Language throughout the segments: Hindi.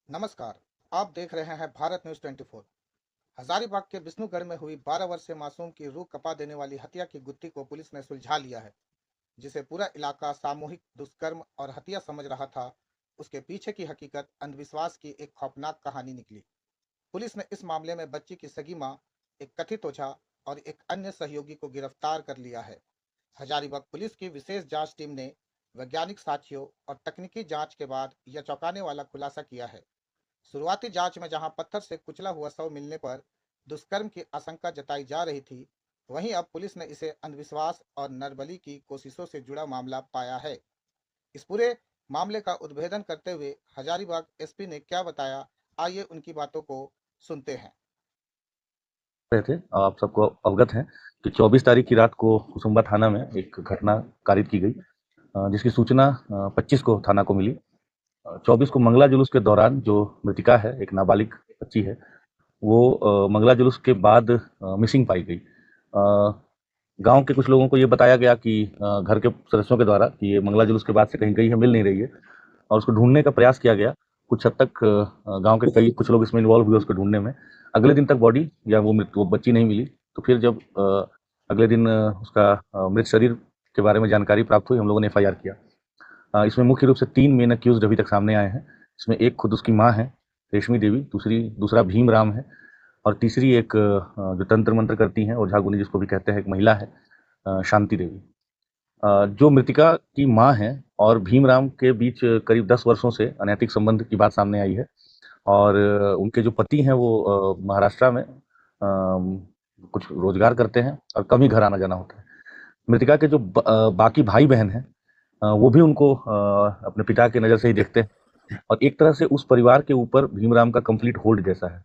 नमस्कार। आप देख रहे हैं भारत न्यूज 24। हजारीबाग के विष्णुगढ़ में हुई 12 वर्षीय मासूम की रूह कपा देने वाली हत्या की गुत्थी को पुलिस ने सुलझा लिया है। जिसे पूरा इलाका सामूहिक दुष्कर्म और हत्या समझ रहा था, उसके पीछे की हकीकत अंधविश्वास की एक खौफनाक कहानी निकली। पुलिस ने इस मामले में बच्ची की सगी मां, एक कथित ओझा और एक अन्य सहयोगी को गिरफ्तार कर लिया है। हजारीबाग पुलिस की विशेष जांच टीम ने वैज्ञानिक साक्ष्यों और तकनीकी जांच के बाद यह चौंकाने वाला खुलासा किया है। शुरुआती जांच में जहां पत्थर से कुचला हुआ शव मिलने पर दुष्कर्म की आशंका जताई जा रही थी, वहीं अब पुलिस ने इसे अंधविश्वास और नरबली की कोशिशों से जुड़ा मामला पाया है। इस पूरे मामले का उद्भेदन करते हुए हजारीबाग एसपी ने क्या बताया, आइए उनकी बातों को सुनते हैं। रहे थे। आप सबको अवगत हैं कि 24 तारीख की रात को कुसुम्बा थाना में एक घटना कारित की गई, जिसकी सूचना 25 को थाना को मिली। 24 को मंगला जुलूस के दौरान जो मृतिका है, एक नाबालिग बच्ची है, वो मंगला जुलूस के बाद मिसिंग पाई गई। गांव के कुछ लोगों को ये बताया गया कि घर के सदस्यों के द्वारा कि ये मंगला जुलूस के बाद से कहीं गई है, मिल नहीं रही है, और उसको ढूंढने का प्रयास किया गया। कुछ हद तक गांव के कई कुछ लोग इसमें इन्वॉल्व हुए उसको ढूंढने में। अगले दिन तक बॉडी या वो बच्ची नहीं मिली। तो फिर जब अगले दिन उसका मृत शरीर के बारे में जानकारी प्राप्त हुई, हम लोगों ने एफआईआर किया। इसमें मुख्य रूप से 3 मेन अक्यूज्ड अभी तक सामने आए हैं। इसमें एक खुद उसकी माँ है, रेशमी देवी, दूसरा भीम राम है, और तीसरी एक जो तंत्र मंत्र करती हैं, ओझा गुनी जिसको भी कहते हैं, एक महिला है, शांति देवी। जो मृतिका की माँ हैं और भीमराम के बीच करीब 10 वर्षों से अनैतिक संबंध की बात सामने आई है। और उनके जो पति हैं वो महाराष्ट्र में कुछ रोजगार करते हैं और कम ही घर आना जाना होता है। मृतिका के जो बाकी भाई बहन हैं, वो भी उनको अपने पिता की नज़र से ही देखते हैं, और एक तरह से उस परिवार के ऊपर भीमराम का कंप्लीट होल्ड जैसा है।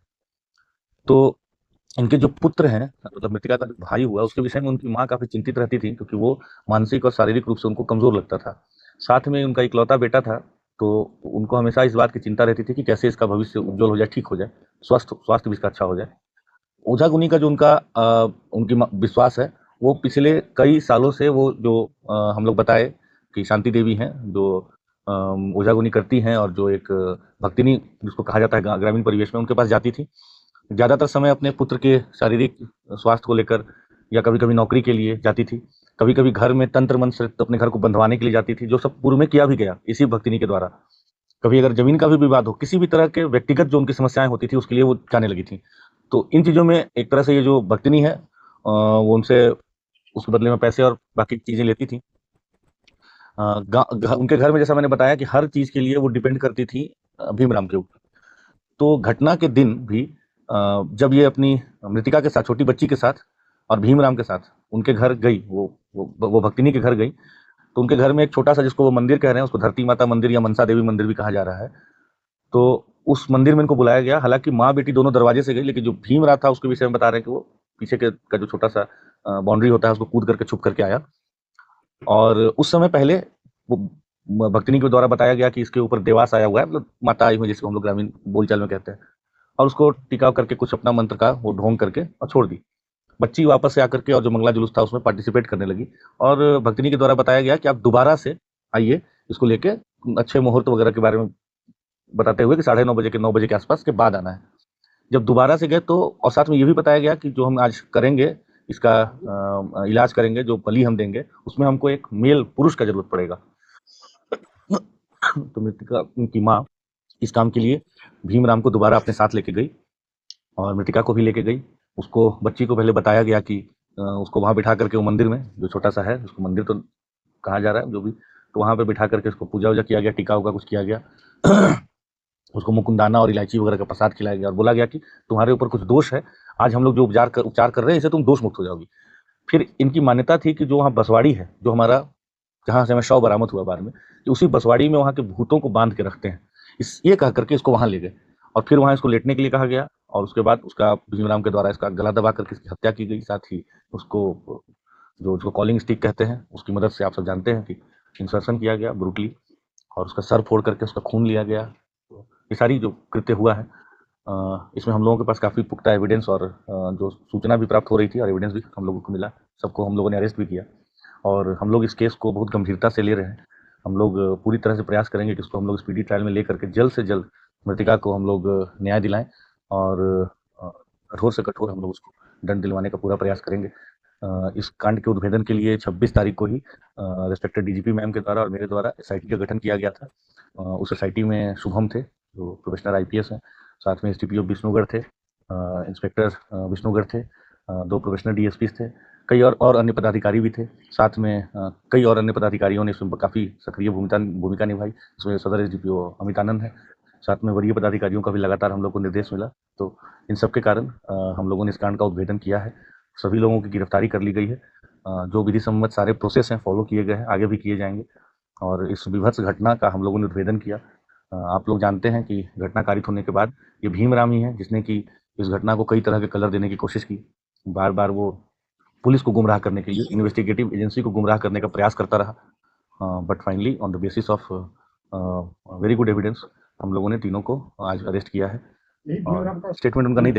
तो इनके जो पुत्र हैं, मतलब मृतिका का जो भाई हुआ, उसके विषय में उनकी माँ काफ़ी चिंतित रहती थी, क्योंकि वो मानसिक और शारीरिक रूप से उनको कमज़ोर लगता था। साथ में उनका इकलौता बेटा था, तो उनको हमेशा इस बात की चिंता रहती थी कि कैसे इसका भविष्य उज्जवल हो जाए, ठीक हो जाए, स्वास्थ्य भी इसका अच्छा हो जाए। ओझा गुनी का जो उनकी विश्वास है, वो पिछले कई सालों से वो जो हम लोग बताए कि शांति देवी हैं, जो ओझा गुनी करती हैं, और जो एक भक्तिनी जिसको कहा जाता है ग्रामीण परिवेश में, उनके पास जाती थी ज़्यादातर समय अपने पुत्र के शारीरिक स्वास्थ्य को लेकर, या कभी-कभी नौकरी के लिए जाती थी। कभी-कभी घर में तंत्र मंत्र से अपने घर को बंधवाने के लिए जाती थी, जो सब पूर्व में किया भी गया इसी भक्तिनी के द्वारा। कभी अगर ज़मीन का भी विवाद हो, किसी भी तरह के व्यक्तिगत जो उनकी समस्याएँ होती थी, उसके लिए वो जाने लगी थी। तो इन चीज़ों में एक तरह से ये जो भक्तिनी है, वो उनसे उसके बदले में पैसे और बाकी चीज़ें लेती थी। उनके घर में, जैसा मैंने बताया, कि हर चीज़ के लिए वो डिपेंड करती थी भीमराम के ऊपर। तो घटना के दिन भी जब ये अपनी मृतिका के साथ, छोटी बच्ची के साथ और भीमराम के साथ उनके घर गई, वो भक्तिनी के घर गई, तो उनके घर में एक छोटा सा, जिसको वो मंदिर कह रहे हैं, उसको धरती माता मंदिर या मनसा देवी मंदिर भी कहा जा रहा है, तो उस मंदिर में इनको बुलाया गया। हालांकि माँ बेटी दोनों दरवाजे से गई, लेकिन जो भीम रहा था उसके विषय में बता रहे हैं कि वो पीछे का जो छोटा सा बाउंड्री होता है, उसको कूद करके छुप करके आया। और उस समय पहले वो भक्तिनी के द्वारा बताया गया कि इसके ऊपर देवास आया हुआ है, मतलब माता आई हुई, जिसको हम लोग ग्रामीण बोलचाल में कहते हैं, और उसको टिकाव करके कुछ अपना मंत्र का वो ढोंग करके और छोड़ दी। बच्ची वापस से आकर के और जो मंगला जुलूस था उसमें पार्टिसिपेट करने लगी, और भक्तिनी के द्वारा बताया गया कि आप दोबारा से आइए, इसको लेके अच्छे मुहूर्त वगैरह के बारे में बताते हुए कि 9:30 बजे के 9 बजे के आसपास के बाद आना है। जब दोबारा से गए, तो और साथ में ये भी बताया गया कि जो हम आज करेंगे, इसका इलाज करेंगे, जो बलि हम देंगे, उसमें हमको एक मेल पुरुष का जरूरत पड़ेगा। तो मृतिका उनकी माँ इस काम के लिए भीमराम को दोबारा अपने साथ लेके गई, और मृतिका को भी लेके गई। उसको, बच्ची को पहले बताया गया कि उसको वहाँ बिठा करके, वो मंदिर में जो छोटा सा है, उसको मंदिर तो कहा जा रहा है जो भी, तो वहाँ पे बिठा करके उसको पूजा वूजा किया गया, टीका उका कुछ किया गया। उसको मुकुंदाना और इलायची वगैरह का प्रसाद खिलाया गया, और बोला गया कि तुम्हारे ऊपर कुछ दोष है, आज हम लोग जो उपचार कर रहे हैं, इससे तुम दोष मुक्त हो जाओगी। फिर इनकी मान्यता थी कि जो वहाँ बसवाड़ी है, जो हमारा, जहाँ से हमें शव बरामद हुआ बाद में, कि उसी बसवाड़ी में वहाँ के भूतों को बांध के रखते हैं। ये कह करके इसको वहाँ ले गए, और फिर वहाँ इसको लेटने के लिए कहा गया, और उसके बाद उसका भीमराम के द्वारा इसका गला दबा करके इसकी हत्या की गई। साथ ही उसको, जो उसको कॉलिंग स्टिक कहते हैं, उसकी मदद से, आप सब जानते हैं कि इंसर्शन किया गया ब्रूटली, और उसका सर फोड़ करके उसका खून लिया गया। तो ये सारी जो कृत्य हुआ है, इसमें हम लोगों के पास काफ़ी पुख्ता एविडेंस और जो सूचना भी प्राप्त हो रही थी, और एविडेंस भी हम लोगों को मिला। सबको हम लोगों ने अरेस्ट भी किया, और हम लोग इस केस को बहुत गंभीरता से ले रहे हैं। हम लोग पूरी तरह से प्रयास करेंगे कि इसको हम लोग स्पीडी ट्रायल में ले करके जल्द से जल्द मृतिका को हम लोग न्याय दिलाएं और कठोर से कठोर हम लोग उसको दंड दिलवाने का पूरा प्रयास करेंगे। इस कांड के उद्भेदन के लिए 26 तारीख को ही रिस्पेक्टेड डीजीपी मैम के द्वारा और मेरे द्वारा एसआईटी का गठन किया गया था। उस एसआईटी में शुभम थे जो प्रोफेशनल आईपीएस हैं, साथ में एसडीपीओ विष्णुगढ़ थे, इंस्पेक्टर विष्णुगढ़ थे, 2 प्रोफेशनल डीएसपीज थे, कई और अन्य पदाधिकारी भी थे। साथ में कई और अन्य पदाधिकारियों ने इसमें काफ़ी सक्रिय भूमिका निभाई। इसमें सदर एसडीपीओ अमित आनंद है, साथ में वरीय पदाधिकारियों का भी लगातार हम लोग को निर्देश मिला। तो इन सब के कारण हम लोगों ने इस कांड का उद्भेदन किया है। सभी लोगों की गिरफ्तारी कर ली गई है। जो विधि सम्मत सारे प्रोसेस हैं फॉलो किए गए हैं, आगे भी किए जाएंगे और इस विभत्स घटना का हम लोगों ने उद्भेदन किया। आप लोग जानते हैं कि घटना कारित होने के बाद ये भीमराम ही है जिसने कि इस घटना को कई तरह के कलर देने की कोशिश की। बार बार वो पुलिस को गुमराह करने के लिए, इन्वेस्टिगेटिव एजेंसी को गुमराह करने का प्रयास करता रहा। But finally on the basis of very good evidence हम लोगों ने तीनों को आज अरेस्ट किया है और स्टेटमेंट उनका नहीं